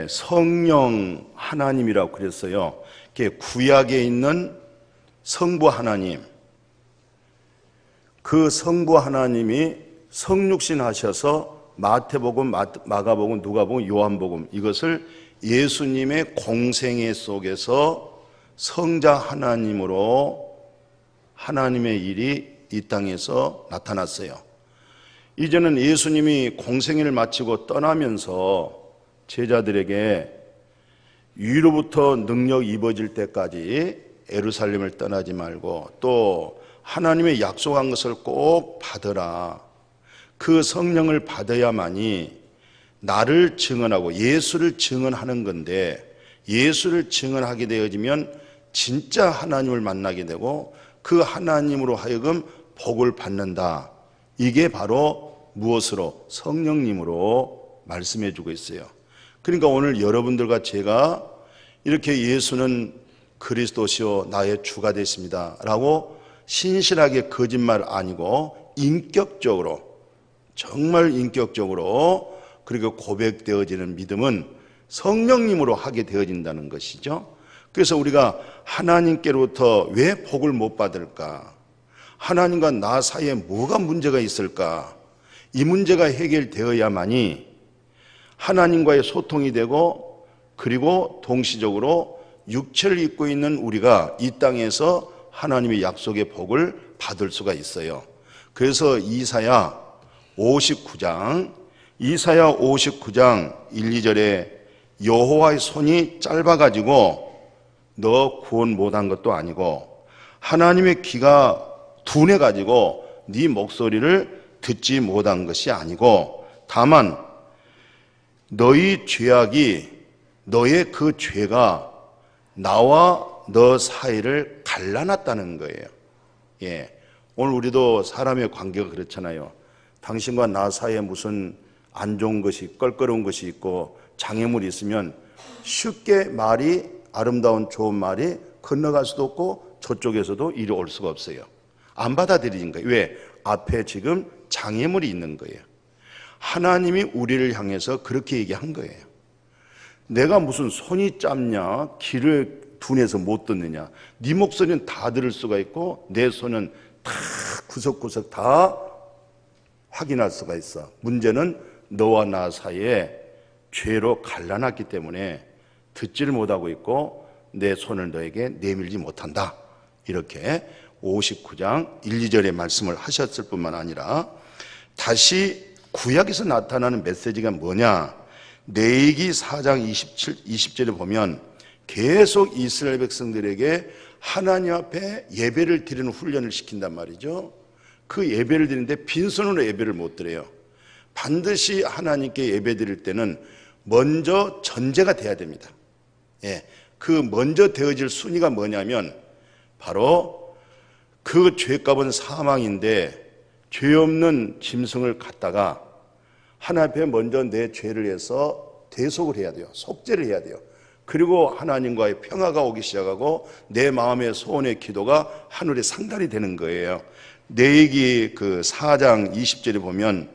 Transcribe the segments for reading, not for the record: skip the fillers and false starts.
성령 하나님이라고 그랬어요. 구약에 있는 성부 하나님, 그 성부 하나님이 성육신 하셔서 마태복음, 마가복음, 누가복음, 요한복음, 이것을 예수님의 공생애 속에서 성자 하나님으로 하나님의 일이 이 땅에서 나타났어요. 이제는 예수님이 공생애를 마치고 떠나면서 제자들에게 위로부터 능력 입어질 때까지 예루살렘을 떠나지 말고 또 하나님의 약속한 것을 꼭 받으라. 그 성령을 받아야만이 나를 증언하고 예수를 증언하는 건데, 예수를 증언하게 되어지면 진짜 하나님을 만나게 되고 그 하나님으로 하여금 복을 받는다. 이게 바로 무엇으로? 성령님으로 말씀해 주고 있어요. 그러니까 오늘 여러분들과 제가 이렇게 예수는 그리스도시요 나의 주가 되십니다 라고 신실하게 거짓말 아니고 인격적으로, 정말 인격적으로 그리고 고백되어지는 믿음은 성령님으로 하게 되어진다는 것이죠. 그래서 우리가 하나님께로부터 왜 복을 못 받을까? 하나님과 나 사이에 뭐가 문제가 있을까? 이 문제가 해결되어야만이 하나님과의 소통이 되고, 그리고 동시적으로 육체를 입고 있는 우리가 이 땅에서 하나님의 약속의 복을 받을 수가 있어요. 그래서 이사야 59장 1, 2절에 여호와의 손이 짧아가지고 너 구원 못한 것도 아니고 하나님의 귀가 둔해가지고 네 목소리를 듣지 못한 것이 아니고 다만 너희 죄악이, 너의 그 죄가 나와 너 사이를 갈라놨다는 거예요. 오늘 우리도 사람의 관계가 그렇잖아요. 당신과 나 사이에 무슨 안 좋은 것이, 껄끄러운 것이 있고 장애물이 있으면 쉽게 말이, 아름다운 좋은 말이 건너갈 수도 없고 저쪽에서도 이리 올 수가 없어요. 안 받아들이는 거예요. 왜? 앞에 지금 장애물이 있는 거예요. 하나님이 우리를 향해서 그렇게 얘기한 거예요. 내가 무슨 손이 짧냐, 귀를 둔해서 못 듣느냐. 네 목소리는 다 들을 수가 있고 내 손은 다 구석구석 다 확인할 수가 있어. 문제는 너와 나 사이에 죄로 갈라놨기 때문에 듣지를 못하고 있고 내 손을 너에게 내밀지 못한다. 이렇게 59장 1, 2절의 말씀을 하셨을 뿐만 아니라 다시 구약에서 나타나는 메시지가 뭐냐? 레위기 4장 20절에 보면 계속 이스라엘 백성들에게 하나님 앞에 예배를 드리는 훈련을 시킨단 말이죠. 그 예배를 드리는데 빈손으로 예배를 못 드려요. 반드시 하나님께 예배 드릴 때는 먼저 전제가 돼야 됩니다. 그 먼저 되어질 순위가 뭐냐면 바로 그 죄값은 사망인데 죄 없는 짐승을 갖다가 하나님 앞에 먼저 내 죄를 해서 대속을 해야 돼요. 속죄를 해야 돼요. 그리고 하나님과의 평화가 오기 시작하고 내 마음의 소원의 기도가 하늘에 상달이 되는 거예요. 레위기 그 4장 20절에 보면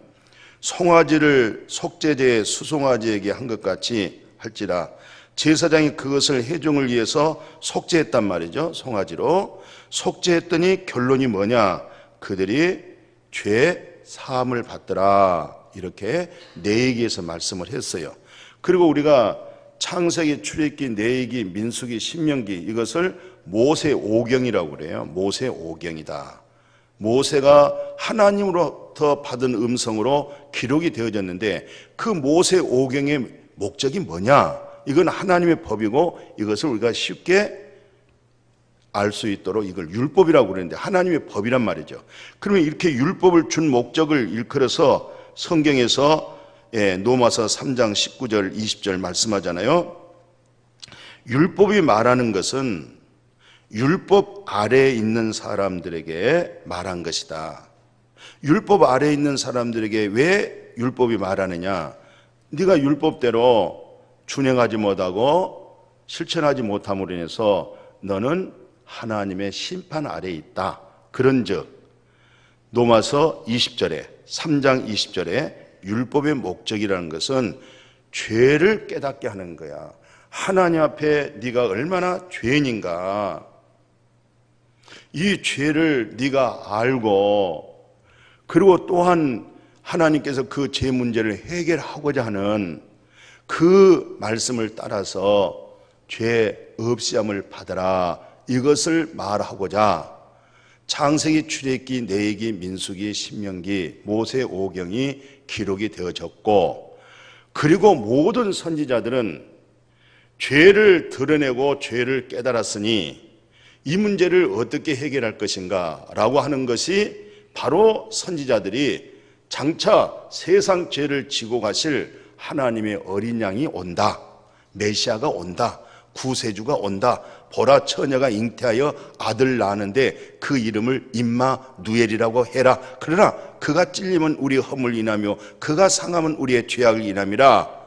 송아지를 속죄제의 수송아지에게 한 것 같이 할지라 제사장이 그것을 회중을 위해서 속죄했단 말이죠. 송아지로 속죄했더니 결론이 뭐냐? 그들이 죄 사함을 받더라. 이렇게 레위기에서 말씀을 했어요. 그리고 우리가 창세기, 출애굽기, 레위기, 민수기, 신명기 이것을 모세 오경이라고 그래요. 모세 오경이다. 모세가 하나님으로부터 받은 음성으로 기록이 되어졌는데 그 모세 오경의 목적이 뭐냐? 이건 하나님의 법이고 이것을 우리가 쉽게 알 수 있도록 이걸 율법이라고 그러는데 하나님의 법이란 말이죠. 그러면 이렇게 율법을 준 목적을 일컬어서 성경에서 로마서 3장 19절 20절 말씀하잖아요. 율법이 말하는 것은 율법 아래에 있는 사람들에게 말한 것이다. 율법 아래에 있는 사람들에게 왜 율법이 말하느냐? 네가 율법대로 준행하지 못하고 실천하지 못함으로 인해서 너는 하나님의 심판 아래에 있다. 그런즉 로마서 20절에 3장 20절에 율법의 목적이라는 것은 죄를 깨닫게 하는 거야. 하나님 앞에 네가 얼마나 죄인인가, 이 죄를 네가 알고, 그리고 또한 하나님께서 그 죄 문제를 해결하고자 하는 그 말씀을 따라서 죄 없이함을 받아라, 이것을 말하고자 창세기, 출애굽기, 레위기, 민수기, 신명기, 모세 오경이 기록이 되어졌고, 그리고 모든 선지자들은 죄를 드러내고 죄를 깨달았으니 이 문제를 어떻게 해결할 것인가 라고 하는 것이 바로 선지자들이 장차 세상 죄를 지고 가실 하나님의 어린 양이 온다, 메시아가 온다, 구세주가 온다, 보라 처녀가 잉태하여 아들 낳았는데 그 이름을 임마누엘이라고 해라. 그러나 그가 찔리면 우리의 허물을 인하며 그가 상하면 우리의 죄악을 인함이라.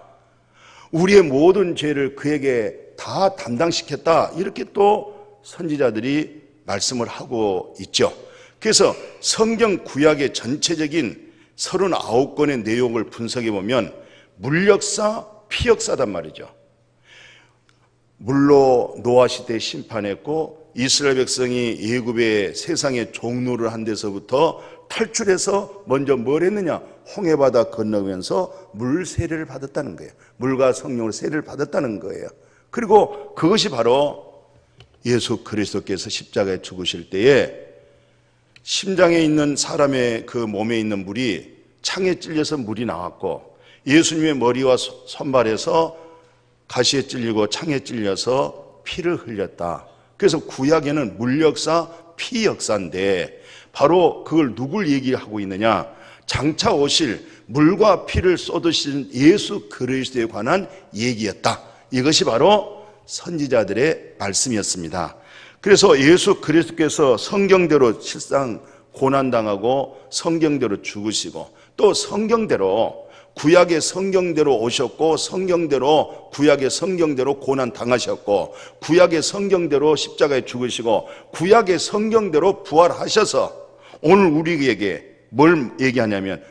우리의 모든 죄를 그에게 다 담당시켰다, 이렇게 또 선지자들이 말씀을 하고 있죠. 그래서 성경 구약의 전체적인 39권의 내용을 분석해 보면 물역사, 피역사단 말이죠. 물로 노아 시대에 심판했고, 이스라엘 백성이 애굽의 세상의 종노를 한 데서부터 탈출해서 먼저 뭘 했느냐, 홍해바다 건너면서 물 세례를 받았다는 거예요. 물과 성령으로 세례를 받았다는 거예요. 그리고 그것이 바로 예수 그리스도께서 십자가에 죽으실 때에 심장에 있는 사람의 그 몸에 있는 물이 창에 찔려서 물이 나왔고, 예수님의 머리와 손발에서 가시에 찔리고 창에 찔려서 피를 흘렸다. 그래서 구약에는 물역사, 피역사인데 바로 그걸 누굴 얘기하고 있느냐, 장차 오실 물과 피를 쏟으신 예수 그리스도에 관한 얘기였다. 이것이 바로 선지자들의 말씀이었습니다. 그래서 예수 그리스도께서 성경대로 실상 고난당하고 성경대로 죽으시고, 또 성경대로 구약의 성경대로 오셨고, 성경대로 구약의 성경대로 고난 당하셨고, 구약의 성경대로 십자가에 죽으시고, 구약의 성경대로 부활하셔서 오늘 우리에게 뭘 얘기하냐면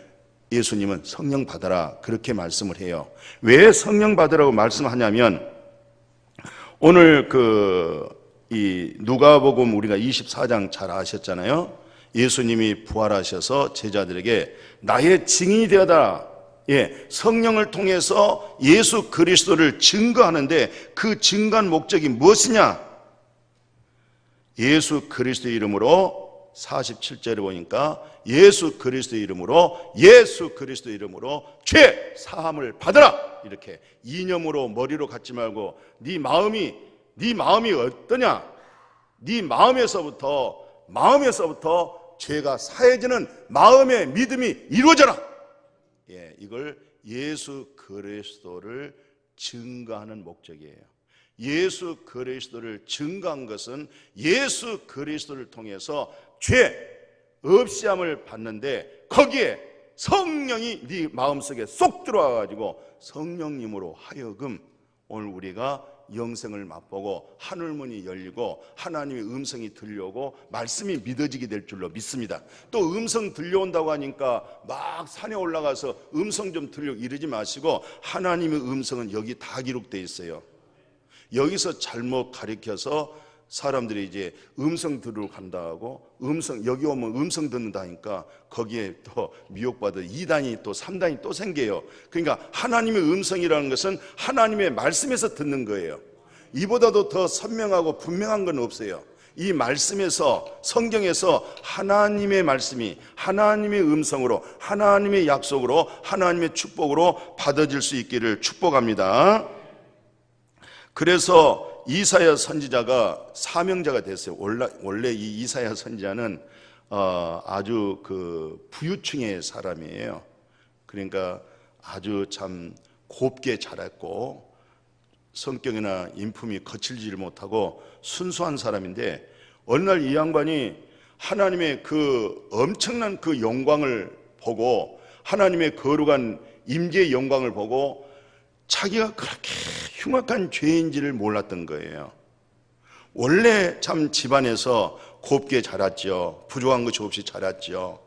예수님은 성령 받아라, 그렇게 말씀을 해요. 왜 성령 받으라고 말씀하냐면 오늘 이 누가복음 우리가 24장 잘 아셨잖아요. 예수님이 부활하셔서 제자들에게 나의 증인이 되어라. 성령을 통해서 예수 그리스도를 증거하는데 그 증거한 목적이 무엇이냐? 예수 그리스도 이름으로 47절에 보니까 예수 그리스도 이름으로 죄 사함을 받으라, 이렇게 이념으로 머리로 갖지 말고 네 마음이 어떠냐? 네 마음에서부터 죄가 사해지는 마음의 믿음이 이루어져라. 이걸 예수 그리스도를 증거하는 목적이에요. 예수 그리스도를 증거한 것은 예수 그리스도를 통해서 죄 없이함을 받는데, 거기에 성령이 네 마음속에 쏙 들어와 가지고 성령님으로 하여금 오늘 우리가 영생을 맛보고 하늘문이 열리고 하나님의 음성이 들려오고 말씀이 믿어지게 될 줄로 믿습니다. 또 음성 들려온다고 하니까 막 산에 올라가서 음성 좀 들려 이러지 마시고, 하나님의 음성은 여기 다 기록되어 있어요. 여기서 잘못 가리켜서 사람들이 이제 음성 들으러 간다고, 여기 오면 음성 듣는다 하니까 거기에 또 미혹받아 2단이 또 3단이 또 생겨요. 그러니까 하나님의 음성이라는 것은 하나님의 말씀에서 듣는 거예요. 이보다도 더 선명하고 분명한 건 없어요. 이 말씀에서, 성경에서 하나님의 말씀이 하나님의 음성으로, 하나님의 약속으로, 하나님의 축복으로 받아질 수 있기를 축복합니다. 그래서 이사야 선지자가 사명자가 됐어요. 원래 이 이사야 선지자는 아주 부유층의 사람이에요. 그러니까 아주 참 곱게 자랐고 성격이나 인품이 거칠지를 못하고 순수한 사람인데, 어느 날 이 양반이 하나님의 그 엄청난 그 영광을 보고, 하나님의 거룩한 임재의 영광을 보고 자기가 그렇게 흉악한 죄인지를 몰랐던 거예요. 원래 참 집안에서 곱게 자랐죠. 부족한 것이 없이 자랐죠.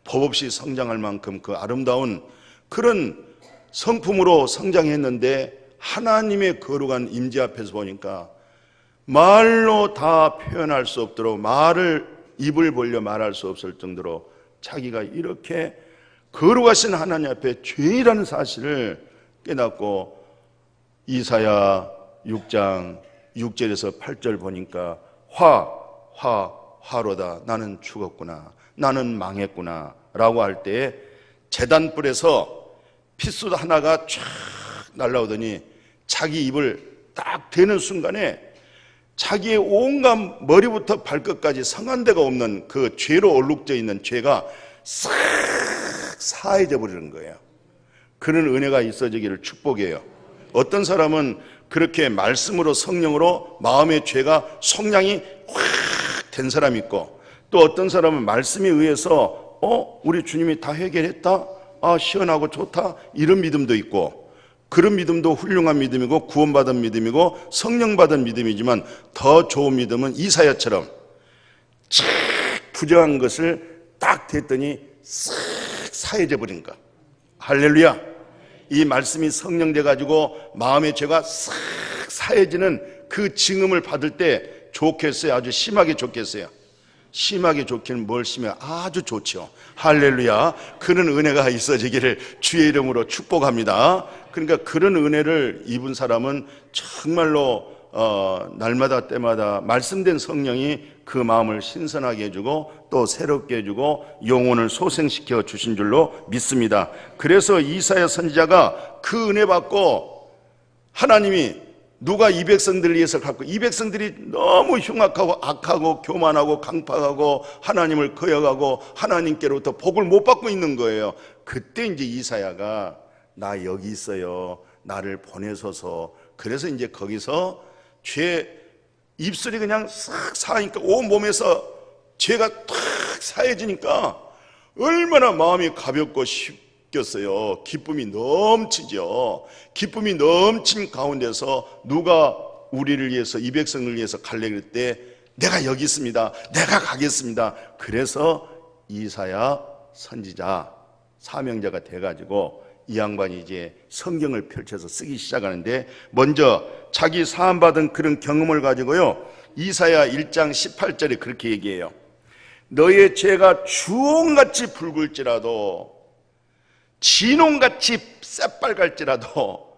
법 없이 성장할 만큼 그 아름다운 그런 성품으로 성장했는데 하나님의 거룩한 임재 앞에서 보니까 말로 다 표현할 수 없도록 입을 벌려 말할 수 없을 정도로 자기가 이렇게 거룩하신 하나님 앞에 죄인이라는 사실을 깨닫고 이사야 6장 6절에서 8절 보니까 화로다. 나는 죽었구나. 나는 망했구나. 라고 할 때 제단불에서 핏소도 하나가 쫙 날라오더니 자기 입을 딱 대는 순간에 자기의 온갖 머리부터 발끝까지 성한 데가 없는 그 죄로 얼룩져 있는 죄가 싹 사해져 버리는 거예요. 그런 은혜가 있어지기를 축복해요. 어떤 사람은 그렇게 말씀으로 성령으로 마음의 죄가 속량이 확 된 사람이 있고, 또 어떤 사람은 말씀에 의해서 우리 주님이 다 해결했다, 시원하고 좋다, 이런 믿음도 있고, 그런 믿음도 훌륭한 믿음이고 구원받은 믿음이고 성령받은 믿음이지만 더 좋은 믿음은 이사야처럼 쫙 부정한 것을 딱 됐더니 싹 사해져 버린 것. 할렐루야. 이 말씀이 성령돼 가지고 마음의 죄가 싹 사해지는 그 증음을 받을 때 좋겠어요? 아주 심하게 좋겠어요? 심하게 좋기는 뭘 심해? 아주 좋죠. 할렐루야. 그런 은혜가 있어지기를 주의 이름으로 축복합니다. 그러니까 그런 은혜를 입은 사람은 정말로 날마다 때마다 말씀된 성령이 그 마음을 신선하게 해주고 또 새롭게 해주고 영혼을 소생시켜 주신 줄로 믿습니다. 그래서 이사야 선지자가 그 은혜 받고 하나님이 누가 이 백성들을 위해서 갖고, 이 백성들이 너무 흉악하고 악하고 교만하고 강팍하고 하나님을 거역하고 하나님께로부터 복을 못 받고 있는 거예요. 그때 이제 이사야가 나 여기 있어요, 나를 보내소서. 그래서 이제 거기서 입술이 그냥 싹 사하니까 온 몸에서 죄가 탁 사해지니까 얼마나 마음이 가볍고 쉽겠어요. 기쁨이 넘치죠. 기쁨이 넘친 가운데서 누가 우리를 위해서, 이 백성을 위해서 갈래 그럴 때 내가 여기 있습니다, 내가 가겠습니다. 그래서 이사야 선지자 사명자가 돼가지고 이 양반이 이제 성경을 펼쳐서 쓰기 시작하는데, 먼저 자기 사함받은 그런 경험을 가지고요, 이사야 1장 18절에 그렇게 얘기해요. 너의 죄가 주홍같이 붉을지라도 진홍같이 새빨갈지라도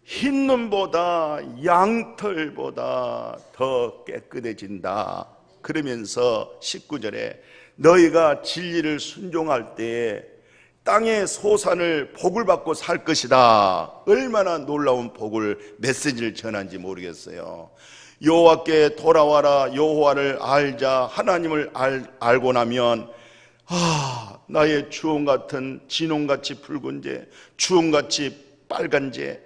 흰 눈보다 양털보다 더 깨끗해진다. 그러면서 19절에 너희가 진리를 순종할 때에 땅의 소산을 복을 받고 살 것이다. 얼마나 놀라운 복을, 메시지를 전한지 모르겠어요. 여호와께 돌아와라, 여호와를 알자. 하나님을 알고 나면 나의 주홍같은 진홍같이 붉은 죄, 주홍같이 빨간 죄,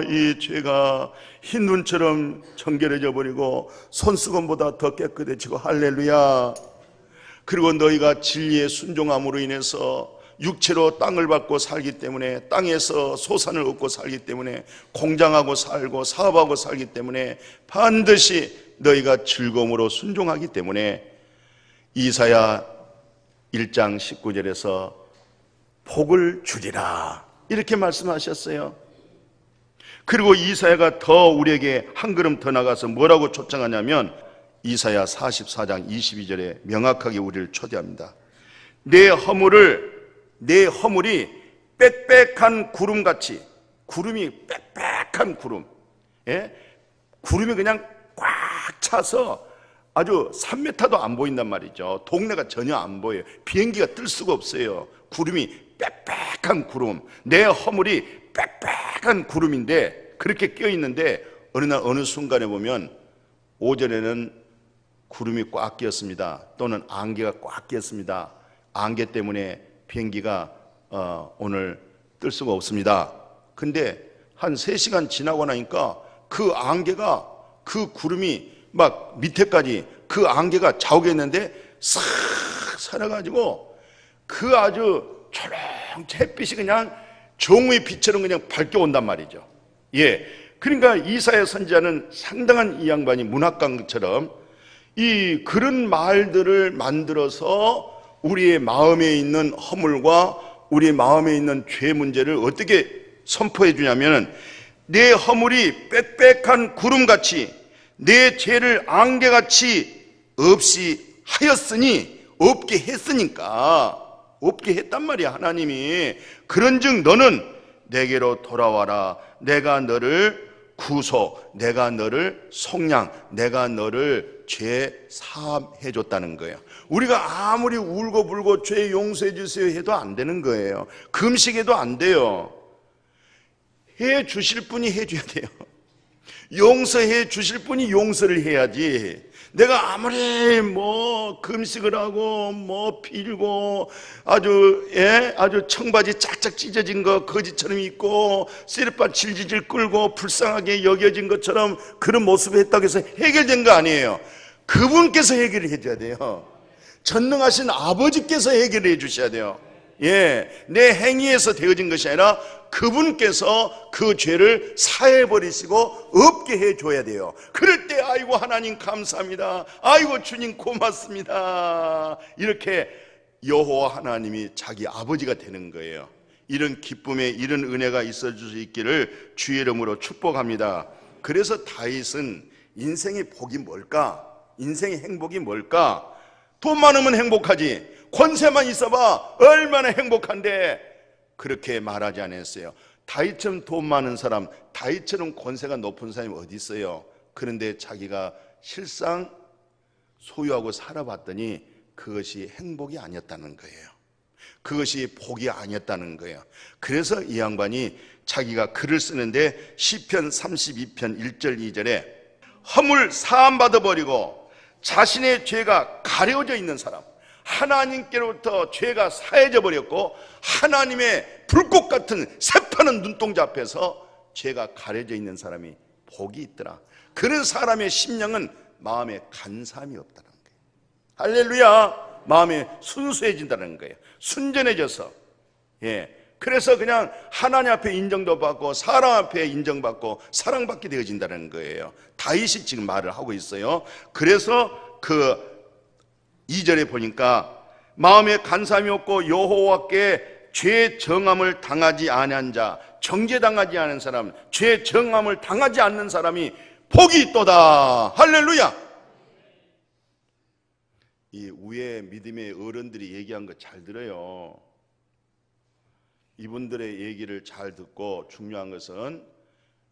이 죄가 흰 눈처럼 정결해져 버리고 손수건보다 더 깨끗해지고, 할렐루야. 그리고 너희가 진리에 순종함으로 인해서 육체로 땅을 밟고 살기 때문에, 땅에서 소산을 얻고 살기 때문에, 공장하고 살고 사업하고 살기 때문에 반드시 너희가 즐거움으로 순종하기 때문에 이사야 1장 19절에서 복을 주리라 이렇게 말씀하셨어요. 그리고 이사야가 더 우리에게 한 걸음 더 나가서 뭐라고 초청하냐면 이사야 44장 22절에 명확하게 우리를 초대합니다. 내 허물이 빽빽한 구름같이, 구름이 빽빽한 구름, 구름이 그냥 꽉 차서 아주 3m도 안 보인단 말이죠. 동네가 전혀 안 보여요. 비행기가 뜰 수가 없어요. 구름이 빽빽한 구름, 내 허물이 빽빽한 구름인데 그렇게 껴있는데 어느 순간에 보면 오전에는 구름이 꽉 끼었습니다. 또는 안개가 꽉 끼었습니다. 안개 때문에 비행기가 오늘 뜰 수가 없습니다. 근데 한 3시간 지나고 나니까 그 안개가, 그 구름이 막 밑에까지 그 안개가 자욱했는데 싹 살아가지고 그 아주 초롱 햇빛이 그냥 정오의 빛처럼 그냥 밝혀온단 말이죠. 그러니까 이사야 선지자는 상당한 이 양반이 문학강처럼 그런 말들을 만들어서 우리의 마음에 있는 허물과 우리 마음에 있는 죄 문제를 어떻게 선포해 주냐면, 내 허물이 빽빽한 구름같이 내 죄를 안개같이 없이 하였으니, 없게 했으니까, 없게 했단 말이야 하나님이. 그런즉 너는 내게로 돌아와라. 내가 너를 구속, 내가 너를 속량, 내가 너를 죄 사함해 줬다는 거예요. 우리가 아무리 울고불고 죄 용서해 주세요 해도 안 되는 거예요. 금식해도 안 돼요. 해 주실 분이 해 줘야 돼요. 용서해 주실 분이 용서를 해야지. 내가 아무리 금식을 하고 빌고 아주 청바지 짝짝 찢어진 거 거지처럼 입고 쓰레빠 질질질 끌고 불쌍하게 여겨진 것처럼 그런 모습을 했다고 해서 해결된 거 아니에요. 그분께서 해결을 해줘야 돼요. 전능하신 아버지께서 해결해 주셔야 돼요. 내 행위에서 되어진 것이 아니라 그분께서 그 죄를 사해버리시고 없게 해줘야 돼요. 그럴 때 아이고 하나님 감사합니다, 아이고 주님 고맙습니다, 이렇게 여호와 하나님이 자기 아버지가 되는 거예요. 이런 기쁨에 이런 은혜가 있어줄 수 있기를 주의 이름으로 축복합니다. 그래서 다윗은 인생의 복이 뭘까? 인생의 행복이 뭘까? 돈 많으면 행복하지, 권세만 있어봐 얼마나 행복한데, 그렇게 말하지 않았어요. 다윗처럼 돈 많은 사람, 다윗처럼 권세가 높은 사람이 어디 있어요? 그런데 자기가 실상 소유하고 살아봤더니 그것이 행복이 아니었다는 거예요. 그것이 복이 아니었다는 거예요. 그래서 이 양반이 자기가 글을 쓰는데 시편 32편 1절 2절에 허물 사함받아 버리고 자신의 죄가 가려져 있는 사람, 하나님께로부터 죄가 사해져 버렸고 하나님의 불꽃 같은 새파란 눈동자 앞에서 죄가 가려져 있는 사람이 복이 있더라. 그런 사람의 심령은 마음에 간사함이 없다는 거예요. 할렐루야. 마음이 순수해진다는 거예요. 순전해져서. 그래서 그냥 하나님 앞에 인정도 받고 사람 앞에 인정받고 사랑받게 되어진다는 거예요. 다윗이 지금 말을 하고 있어요. 그래서 그 2절에 보니까 마음에 간사함이 없고 여호와께 죄 정함을 당하지 아니한 자, 정죄당하지 않은 사람, 죄 정함을 당하지 않는 사람이 복이 있도다. 할렐루야. 이 위에 믿음의 어른들이 얘기한 거 잘 들어요. 이분들의 얘기를 잘 듣고 중요한 것은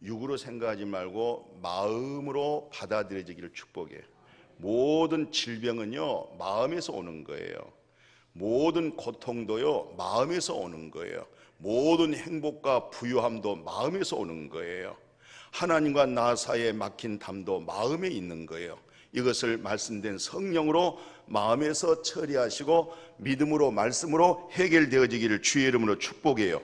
육으로 생각하지 말고 마음으로 받아들여지기를 축복해요. 모든 질병은요 마음에서 오는 거예요. 모든 고통도요 마음에서 오는 거예요. 모든 행복과 부유함도 마음에서 오는 거예요. 하나님과 나 사이에 막힌 담도 마음에 있는 거예요. 이것을 말씀된 성령으로 마음에서 처리하시고 믿음으로 말씀으로 해결되어지기를 주의 이름으로 축복해요.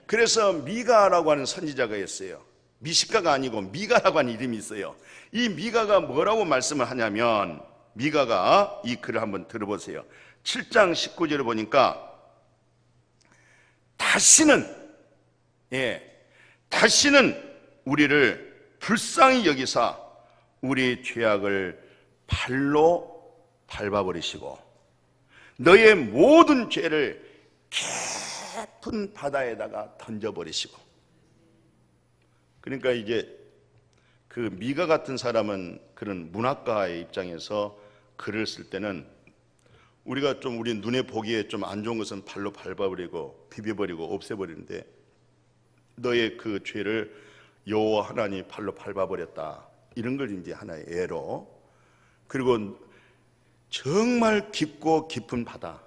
그래서 미가라고 하는 선지자가 있어요. 미시가가 아니고 미가라고 하는 이름이 있어요. 이 미가가 뭐라고 말씀을 하냐면, 미가가 이 글을 한번 들어보세요. 7장 19절을 보니까 다시는 우리를 불쌍히 여기사 우리 죄악을 발로 밟아버리시고 너의 모든 죄를 깊은 바다에다가 던져버리시고. 그러니까 이제 그 미가 같은 사람은 그런 문학가의 입장에서 글을 쓸 때는 우리가 좀 우리 눈에 보기에 좀 안 좋은 것은 발로 밟아버리고 비벼버리고 없애버리는데 너의 그 죄를 여호와 하나님이 발로 밟아버렸다, 이런 걸 이제 하나의 예로. 그리고 정말 깊고 깊은 바다,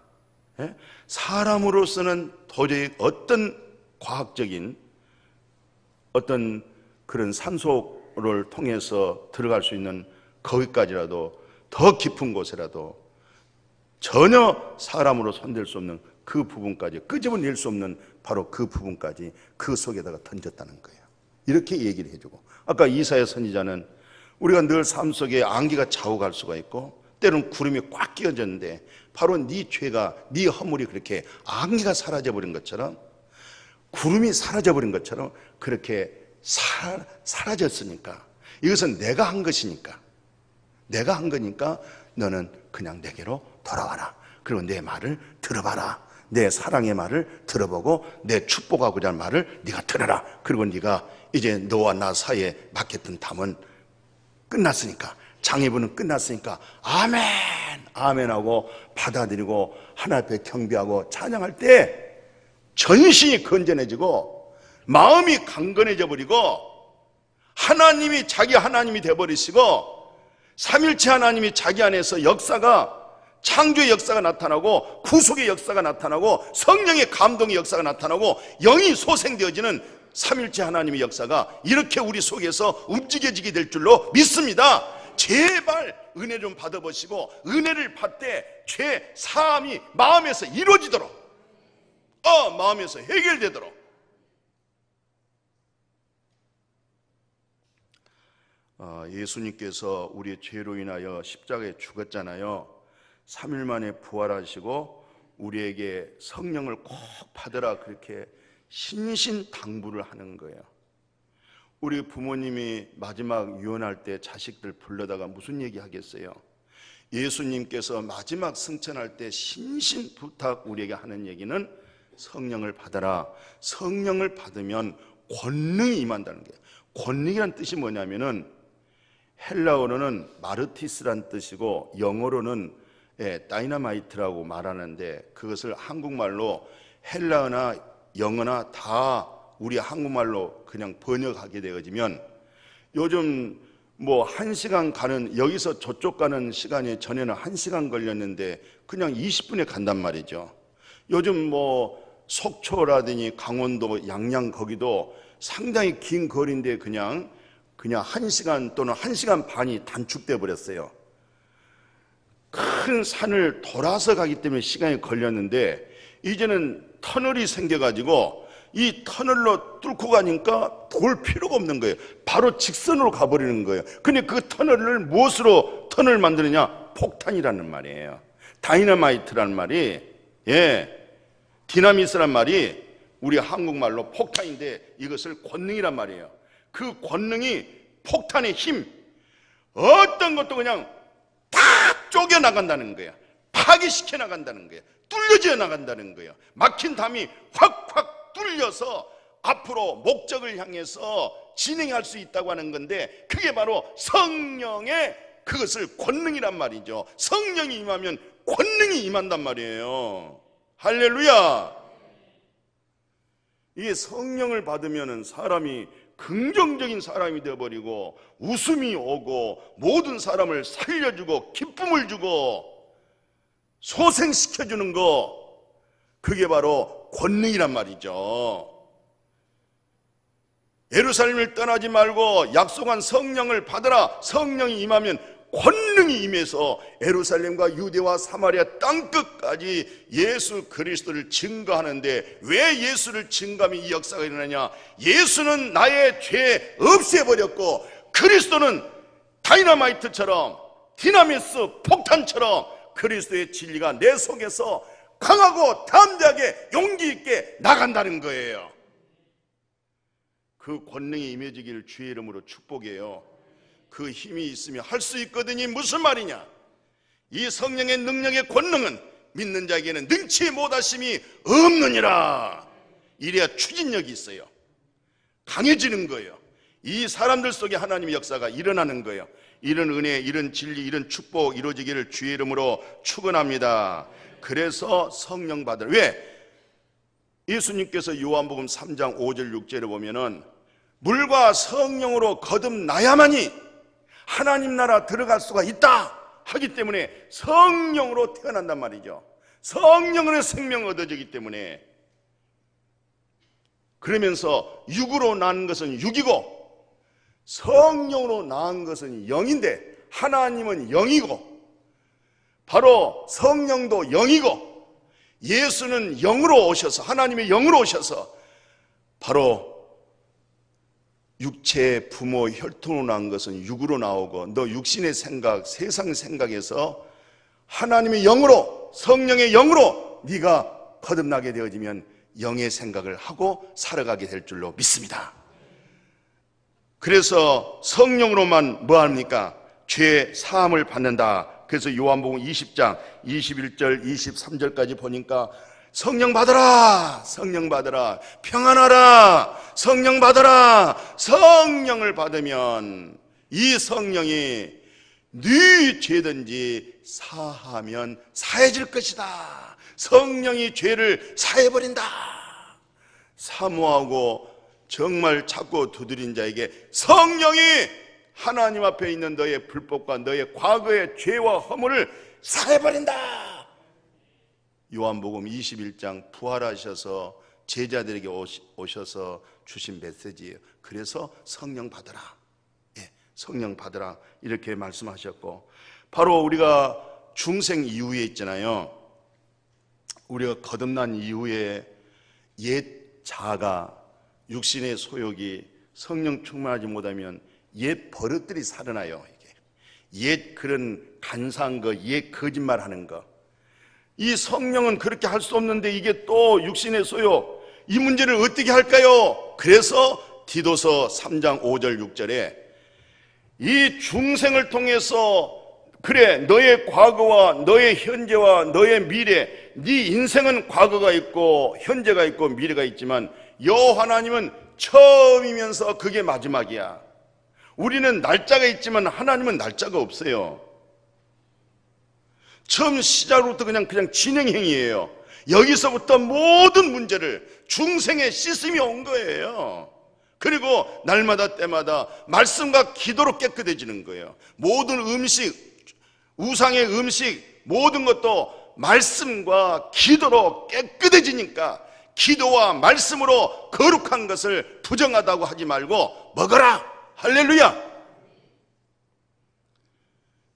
사람으로서는 도저히 어떤 과학적인 어떤 그런 산소를 통해서 들어갈 수 있는 거기까지라도, 더 깊은 곳에라도 전혀 사람으로 손댈 수 없는 그 부분까지, 끄집어낼 수 없는 바로 그 부분까지 그 속에다가 던졌다는 거예요. 이렇게 얘기를 해주고, 아까 이사야 선지자는 우리가 늘 삶 속에 안개가 좌우갈 수가 있고 때로는 구름이 꽉 끼어졌는데 바로 네 죄가, 네 허물이 그렇게 안개가 사라져버린 것처럼, 구름이 사라져버린 것처럼 그렇게 사라졌으니까, 이것은 내가 한 것이니까, 내가 한 거니까 너는 그냥 내게로 돌아와라. 그리고 내 말을 들어봐라. 내 사랑의 말을 들어보고 내 축복하고자 하는 말을 네가 들어라. 그리고 네가 이제 너와 나 사이에 맡겼던 담은 끝났으니까, 장애부는 끝났으니까 아멘 아멘 하고 받아들이고 하나님 앞에 경배하고 찬양할 때 전신이 건전해지고 마음이 강건해져 버리고 하나님이 자기 하나님이 되어버리시고 삼일체 하나님이 자기 안에서 역사가, 창조의 역사가 나타나고 구속의 역사가 나타나고 성령의 감동의 역사가 나타나고 영이 소생되어지는 삼일체 하나님의 역사가 이렇게 우리 속에서 움직여지게 될 줄로 믿습니다. 제발 은혜 좀 받아보시고 은혜를 받되 죄 사함이 마음에서 이루어지도록, 마음에서 해결되도록. 예수님께서 우리의 죄로 인하여 십자가에 죽었잖아요. 3일 만에 부활하시고 우리에게 성령을 꼭 받으라 그렇게 신신당부를 하는 거예요. 우리 부모님이 마지막 유언할 때 자식들 불러다가 무슨 얘기 하겠어요? 예수님께서 마지막 승천할 때 신신부탁 우리에게 하는 얘기는 성령을 받아라. 성령을 받으면 권능이 임한다는 거예요. 권능이란 뜻이 뭐냐면은 헬라어로는 마르티스란 뜻이고 영어로는 다이너마이트라고 말하는데, 그것을 한국말로 헬라어나 영어나 다 우리 한국말로 그냥 번역하게 되어지면, 요즘 뭐 1시간 가는, 여기서 저쪽 가는 시간이 전에는 1시간 걸렸는데 그냥 20분에 간단 말이죠. 요즘 뭐 속초라든지 강원도 양양 거기도 상당히 긴 거리인데 그냥 1시간 또는 1시간 반이 단축돼 버렸어요. 큰 산을 돌아서 가기 때문에 시간이 걸렸는데 이제는 터널이 생겨가지고 이 터널로 뚫고 가니까 돌 필요가 없는 거예요. 바로 직선으로 가버리는 거예요. 근데 그 터널을 무엇으로 터널을 만드느냐? 폭탄이라는 말이에요. 다이너마이트라는 말이, 디나미스란 말이 우리 한국말로 폭탄인데 이것을 권능이란 말이에요. 그 권능이 폭탄의 힘, 어떤 것도 그냥 다 쪼개 나간다는 거야. 파괴시켜 나간다는 거야. 뚫려져 나간다는 거야. 막힌 담이 확확 뚫려서 앞으로 목적을 향해서 진행할 수 있다고 하는 건데, 그게 바로 성령의 그것을 권능이란 말이죠. 성령이 임하면 권능이 임한단 말이에요. 할렐루야. 이게 성령을 받으면 사람이 긍정적인 사람이 되어버리고 웃음이 오고 모든 사람을 살려주고 기쁨을 주고 소생시켜주는 거, 그게 바로 권능이란 말이죠. 예루살렘을 떠나지 말고 약속한 성령을 받으라. 성령이 임하면 권능이 임해서 예루살렘과 유대와 사마리아 땅끝까지 예수 그리스도를 증거하는데, 왜 예수를 증거하면 이 역사가 일어나냐? 예수는 나의 죄 없애버렸고 그리스도는 다이너마이트처럼, 디나미스 폭탄처럼 그리스도의 진리가 내 속에서 강하고 담대하게 용기 있게 나간다는 거예요. 그 권능이 임해지기를 주의 이름으로 축복해요. 그 힘이 있으면 할 수 있거든요. 무슨 말이냐? 이 성령의 능력의 권능은 믿는 자에게는 능치 못하심이 없느니라. 이래야 추진력이 있어요. 강해지는 거예요. 이 사람들 속에 하나님의 역사가 일어나는 거예요. 이런 은혜, 이런 진리, 이런 축복 이루어지기를 주의 이름으로 축원합니다. 그래서 성령 받으라. 왜? 예수님께서 요한복음 3장 5절 6절에 보면은 물과 성령으로 거듭나야만이 하나님 나라 들어갈 수가 있다 하기 때문에 성령으로 태어난단 말이죠. 성령으로 생명을 얻어지기 때문에, 그러면서 육으로 낳은 것은 육이고 성령으로 낳은 것은 영인데, 하나님은 영이고 바로 성령도 영이고 예수는 영으로 오셔서, 하나님의 영으로 오셔서 바로 육체의 부모 혈통으로 낳은 것은 육으로 나오고, 너 육신의 생각, 세상 생각에서 하나님의 영으로, 성령의 영으로 네가 거듭나게 되어지면 영의 생각을 하고 살아가게 될 줄로 믿습니다. 그래서 성령으로만 뭐 합니까? 죄 사함을 받는다. 그래서 요한복음 20장 21절 23절까지 보니까 성령 받아라, 성령 받아라, 평안하라, 성령 받아라. 성령을 받으면 이 성령이 네 죄든지 사하면 사해질 것이다. 성령이 죄를 사해버린다. 사모하고 정말 찾고 두드린 자에게 성령이 하나님 앞에 있는 너의 불법과 너의 과거의 죄와 허물을 사해버린다. 요한복음 21장 부활하셔서 제자들에게 오셔서 주신 메시지예요. 그래서 성령 받으라, 성령 받으라 이렇게 말씀하셨고, 바로 우리가 중생 이후에 있잖아요. 우리가 거듭난 이후에 옛 자아가, 육신의 소욕이 성령 충만하지 못하면 옛 버릇들이 살아나요. 옛 그런 간사한 거, 옛 거짓말하는 거. 이 성령은 그렇게 할 수 없는데 이게 또 육신의 소욕, 이 문제를 어떻게 할까요? 그래서 디도서 3장 5절 6절에 이 중생을 통해서, 그래 너의 과거와 너의 현재와 너의 미래, 네 인생은 과거가 있고 현재가 있고 미래가 있지만 여호와 하나님은 처음이면서 그게 마지막이야. 우리는 날짜가 있지만 하나님은 날짜가 없어요. 처음 시작부터 그냥 진행행위예요. 여기서부터 모든 문제를 중생의 시스템이 온 거예요. 그리고 날마다 때마다 말씀과 기도로 깨끗해지는 거예요. 모든 음식, 우상의 음식, 모든 것도 말씀과 기도로 깨끗해지니까 기도와 말씀으로 거룩한 것을 부정하다고 하지 말고 먹어라. 할렐루야.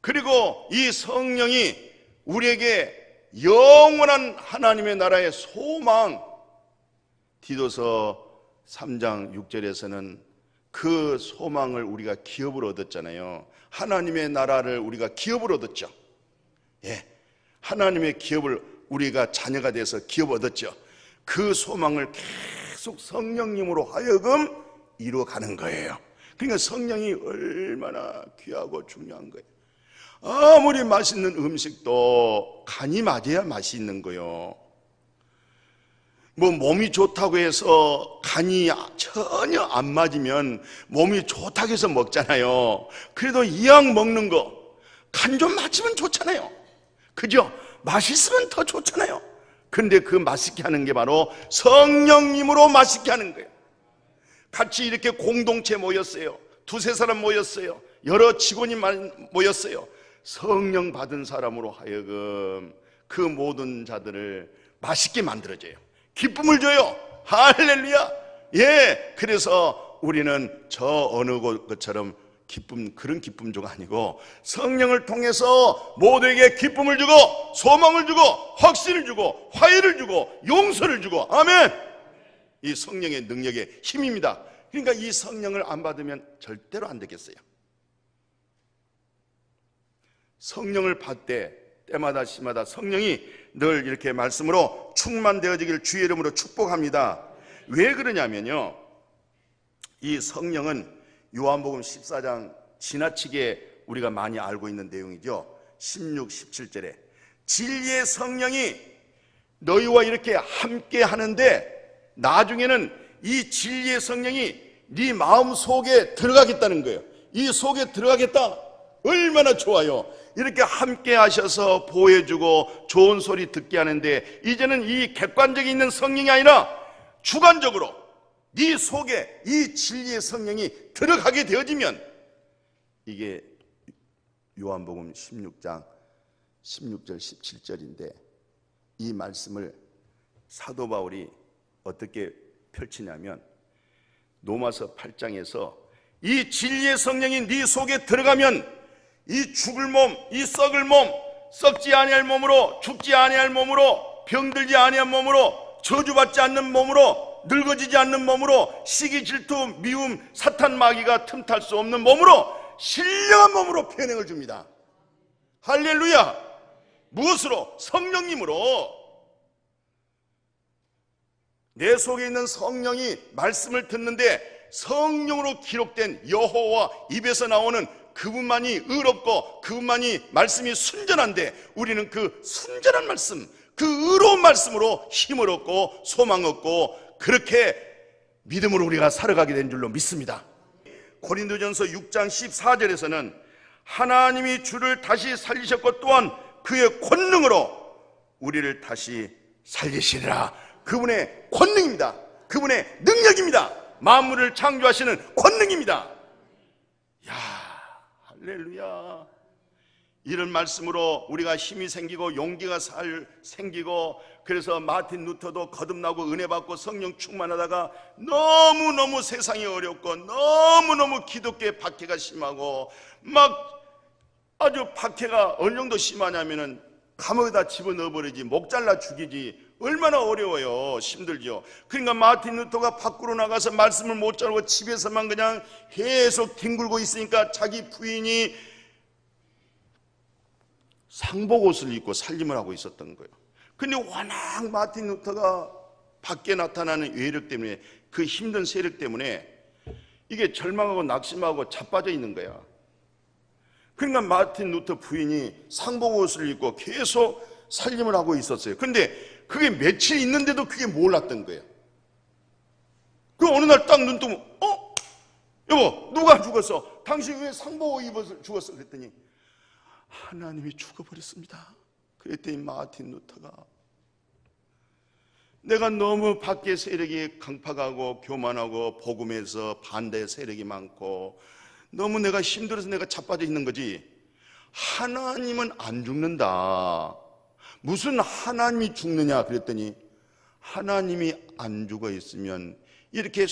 그리고 이 성령이 우리에게 영원한 하나님의 나라의 소망, 디도서 3장 6절에서는 그 소망을 우리가 기업으로 얻었잖아요. 하나님의 나라를 우리가 기업으로 얻었죠. 하나님의 기업을 우리가 자녀가 돼서 기업 얻었죠. 그 소망을 계속 성령님으로 하여금 이루어가는 거예요. 그러니까 성령이 얼마나 귀하고 중요한 거예요. 아무리 맛있는 음식도 간이 맞아야 맛이 있는 거예요. 몸이 좋다고 해서 간이 전혀 안 맞으면 몸이 좋다고 해서 먹잖아요. 그래도 이왕 먹는 거 간 좀 맞으면 좋잖아요. 그죠? 맛있으면 더 좋잖아요. 근데 그 맛있게 하는 게 바로 성령님으로 맛있게 하는 거예요. 같이 이렇게 공동체 모였어요. 두세 사람 모였어요. 여러 직원이 모였어요. 성령 받은 사람으로 하여금 그 모든 자들을 맛있게 만들어줘요. 기쁨을 줘요. 할렐루야. 그래서 우리는 저 어느 것처럼 그런 기쁨주가 아니고 성령을 통해서 모두에게 기쁨을 주고 소망을 주고 확신을 주고 화해를 주고 용서를 주고, 아멘. 이 성령의 능력의 힘입니다. 그러니까 이 성령을 안 받으면 절대로 안 되겠어요. 성령을 받되 때마다 시마다 성령이 늘 이렇게 말씀으로 충만되어지기를 주의 이름으로 축복합니다. 왜 그러냐면요, 이 성령은 요한복음 14장 지나치게 우리가 많이 알고 있는 내용이죠. 16, 17절에 진리의 성령이 너희와 이렇게 함께 하는데 나중에는 이 진리의 성령이 네 마음 속에 들어가겠다는 거예요. 이 속에 들어가겠다. 얼마나 좋아요. 이렇게 함께 하셔서 보호해주고 좋은 소리 듣게 하는데, 이제는 이 객관적인 있는 성령이 아니라 주관적으로 네 속에 이 진리의 성령이 들어가게 되어지면, 이게 요한복음 16장 16절 17절인데 이 말씀을 사도 바울이 어떻게 펼치냐면, 로마서 8장에서 이 진리의 성령이 네 속에 들어가면 이 죽을 몸, 이 썩을 몸, 썩지 아니할 몸으로, 죽지 아니할 몸으로, 병들지 아니할 몸으로, 저주받지 않는 몸으로, 늙어지지 않는 몸으로, 시기, 질투, 미움, 사탄, 마귀가 틈탈 수 없는 몸으로, 신령한 몸으로 변행을 줍니다. 할렐루야. 무엇으로? 성령님으로. 내 속에 있는 성령이 말씀을 듣는데 성령으로 기록된 여호와 입에서 나오는 그분만이 의롭고 그분만이 말씀이 순전한데, 우리는 그 순전한 말씀, 그 의로운 말씀으로 힘을 얻고 소망 얻고 그렇게 믿음으로 우리가 살아가게 된 줄로 믿습니다. 고린도전서 6장 14절에서는 하나님이 주를 다시 살리셨고 또한 그의 권능으로 우리를 다시 살리시리라. 그분의 권능입니다. 그분의 능력입니다. 만물을 창조하시는 권능입니다. 야, 할렐루야. 이런 말씀으로 우리가 힘이 생기고 용기가 생기고, 그래서 마틴 루터도 거듭나고 은혜 받고 성령 충만하다가 너무너무 세상이 어렵고 너무너무 기독교의 박해가 심하고 막 아주 박해가 어느 정도 심하냐면은 감옥에다 집어넣어버리지, 목 잘라 죽이지. 얼마나 어려워요. 힘들죠. 그러니까 마틴 루터가 밖으로 나가서 말씀을 못 전하고 집에서만 그냥 계속 뒹굴고 있으니까 자기 부인이 상복옷을 입고 살림을 하고 있었던 거예요. 근데 워낙 마틴 루터가 밖에 나타나는 외력 때문에, 그 힘든 세력 때문에 이게 절망하고 낙심하고 자빠져 있는 거야. 그러니까 마틴 루터 부인이 상복옷을 입고 계속 살림을 하고 있었어요. 근데 그게 며칠 있는데도 그게 몰랐던 거예요. 그 어느 날 딱 눈 뜨면 여보, 누가 죽었어? 당신 왜 상복옷 입어서 죽었어? 그랬더니 하나님이 죽어버렸습니다. 그랬더니 마틴 루터가 내가 너무 밖에 세력이 강팍하고 교만하고 복음에서 반대 세력이 많고 너무 내가 힘들어서 내가 자빠져 있는 거지, 하나님은 안 죽는다. 무슨 하나님이 죽느냐 그랬더니 하나님이 안 죽어 있으면 이렇게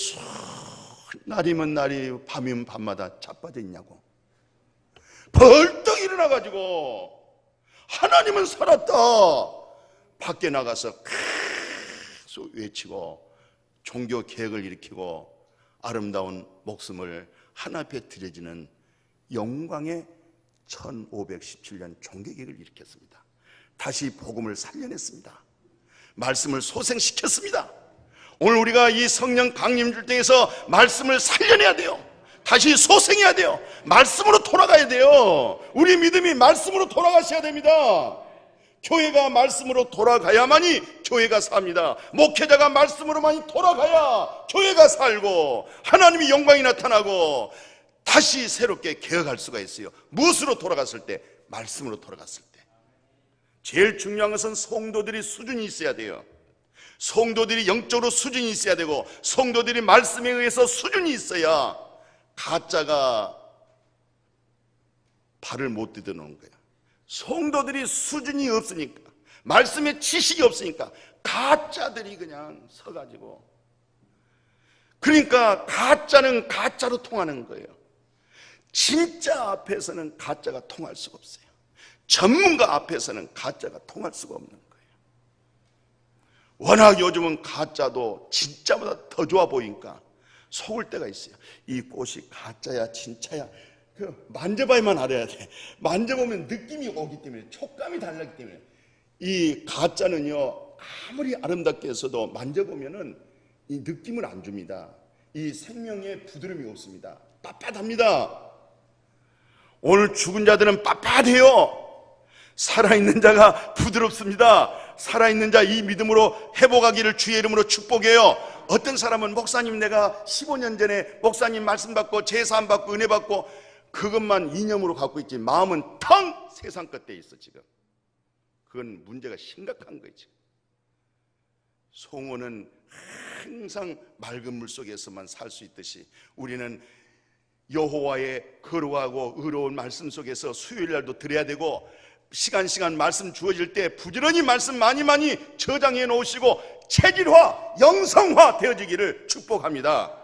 날이면 날이 밤이면 밤마다 자빠져 있냐고. 벌떡 일어나가지고 하나님은 살았다. 밖에 나가서 계속 외치고 종교 개혁을 일으키고 아름다운 목숨을 하나님 앞에 드려지는 영광의 1517년 종교개혁을 일으켰습니다. 다시 복음을 살려냈습니다. 말씀을 소생시켰습니다. 오늘 우리가 이 성령 강림줄 때에서 말씀을 살려내야 돼요. 다시 소생해야 돼요. 말씀으로 돌아가야 돼요. 우리 믿음이 말씀으로 돌아가셔야 됩니다. 교회가 말씀으로 돌아가야만이 교회가 삽니다. 목회자가 말씀으로만이 돌아가야 교회가 살고 하나님의 영광이 나타나고 다시 새롭게 개혁할 수가 있어요. 무엇으로 돌아갔을 때? 말씀으로 돌아갔을 때. 제일 중요한 것은 성도들이 수준이 있어야 돼요. 성도들이 영적으로 수준이 있어야 되고 성도들이 말씀에 의해서 수준이 있어야 가짜가 발을 못 디뎌놓은 거야. 성도들이 수준이 없으니까, 말씀에 지식이 없으니까 가짜들이 그냥 서가지고, 그러니까 가짜는 가짜로 통하는 거예요. 진짜 앞에서는 가짜가 통할 수가 없어요. 전문가 앞에서는 가짜가 통할 수가 없는 거예요. 워낙 요즘은 가짜도 진짜보다 더 좋아 보이니까 속을 때가 있어요. 이 꽃이 가짜야 진짜야, 만져봐야만 알아야 돼. 만져보면 느낌이 오기 때문에, 촉감이 달라기 때문에. 이 가짜는요, 아무리 아름답게 해서도 만져보면은 이 느낌을 안 줍니다. 이 생명의 부드러움이 없습니다. 빳빳합니다. 오늘 죽은 자들은 빳빳해요. 살아있는 자가 부드럽습니다. 살아있는 자, 이 믿음으로 회복하기를 주의 이름으로 축복해요. 어떤 사람은 목사님 내가 15년 전에 목사님 말씀 받고 제사 받고 은혜 받고 그것만 이념으로 갖고 있지 마음은 텅 세상 끝에 있어. 지금 그건 문제가 심각한 거지. 송원은 항상 맑은 물 속에서만 살 수 있듯이 우리는 여호와의 거룩하고 의로운 말씀 속에서 수요일날도 드려야 되고, 시간 말씀 주어질 때 부지런히 말씀 많이 저장해 놓으시고 체질화, 영성화 되어지기를 축복합니다.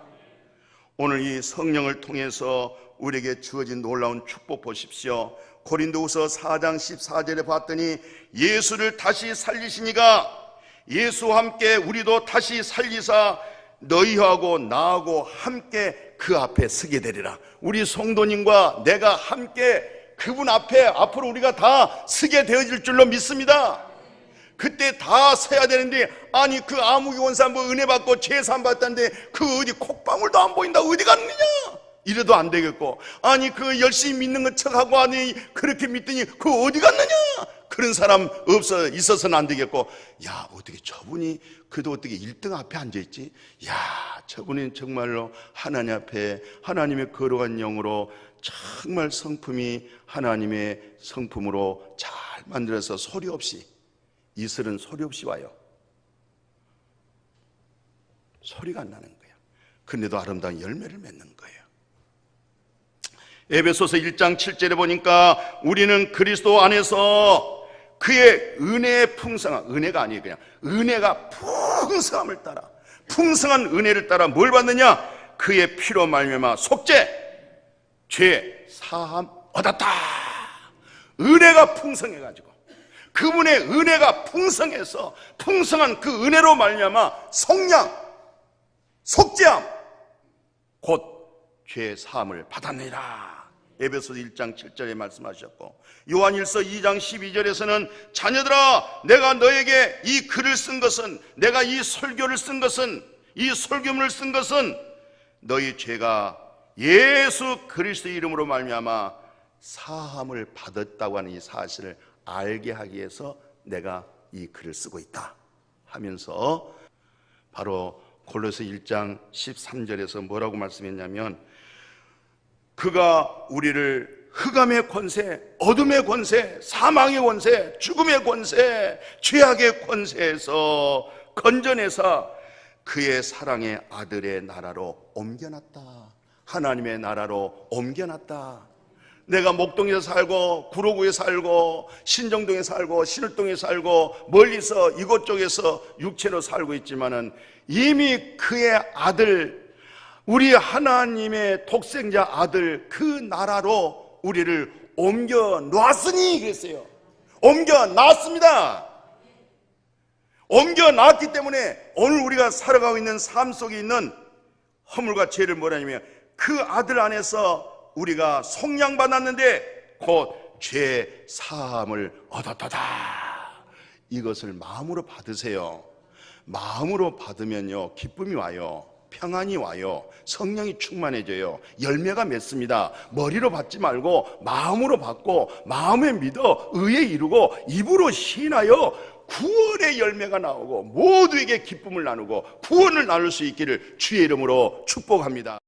오늘 이 성령을 통해서 우리에게 주어진 놀라운 축복 보십시오. 고린도후서 4장 14절에 봤더니 예수를 다시 살리시니가 예수와 함께 우리도 다시 살리사 너희하고 나하고 함께 그 앞에 서게 되리라. 우리 성도님과 내가 함께 그분 앞에 앞으로 우리가 다 서게 되어질 줄로 믿습니다. 그때 다 서야 되는데, 아니 그 아무개 원사 뭐 은혜 받고 제사 받았는데 그 어디 콧방울도 안 보인다, 어디 갔느냐 이래도 안 되겠고, 아니 그 열심히 믿는 것 척하고 아니 그렇게 믿더니 그 어디 갔느냐, 그런 사람 있어서는 안 되겠고, 야, 어떻게 저분이 그래도 어떻게 1등 앞에 앉아있지? 야, 저분은 정말로 하나님 앞에 하나님의 거룩한 영으로 정말 성품이 하나님의 성품으로 잘 만들어서 소리 없이, 이슬은 소리 없이 와요. 소리가 안 나는 거예요. 근데도 아름다운 열매를 맺는 거예요. 에베소서 1장 7절에 보니까 우리는 그리스도 안에서 그의 은혜의 풍성함, 은혜가 아니에요, 그냥 은혜가 풍성함을 따라, 풍성한 은혜를 따라 뭘 받느냐? 그의 피로 말미암아 속죄, 죄 사함 얻었다. 은혜가 풍성해가지고, 그분의 은혜가 풍성해서 풍성한 그 은혜로 말미암아 속량, 속죄함, 곧 죄 사함을 받았느니라. 에베소서 1장 7절에 말씀하셨고, 요한일서 2장 12절에서는 자녀들아, 내가 너에게 이 글을 쓴 것은, 내가 이 설교를 쓴 것은, 이 설교문을 쓴 것은 너희 죄가 예수 그리스도의 이름으로 말미암아 사함을 받았다고 하는 이 사실을 알게 하기 위해서 내가 이 글을 쓰고 있다 하면서, 바로 골로새 1장 13절에서 뭐라고 말씀했냐면, 그가 우리를 흑암의 권세, 어둠의 권세, 사망의 권세, 죽음의 권세, 죄악의 권세에서 건져내사 그의 사랑의 아들의 나라로 옮겨놨다. 하나님의 나라로 옮겨놨다. 내가 목동에 살고 구로구에 살고 신정동에 살고 신월동에 살고 멀리서 이곳저곳에서 육체로 살고 있지만은 이미 그의 아들, 우리 하나님의 독생자 아들 그 나라로 우리를 옮겨 놨으니 그랬어요. 옮겨 놨습니다. 옮겨 놨기 때문에 오늘 우리가 살아가고 있는 삶 속에 있는 허물과 죄를 뭐라냐면, 그 아들 안에서 우리가 속량받았는데 곧 죄 사함을 얻었도다. 이것을 마음으로 받으세요. 마음으로 받으면요, 기쁨이 와요. 평안이 와요. 성령이 충만해져요. 열매가 맺습니다. 머리로 받지 말고 마음으로 받고, 마음에 믿어 의에 이루고 입으로 시인하여 구원의 열매가 나오고 모두에게 기쁨을 나누고 구원을 나눌 수 있기를 주의 이름으로 축복합니다.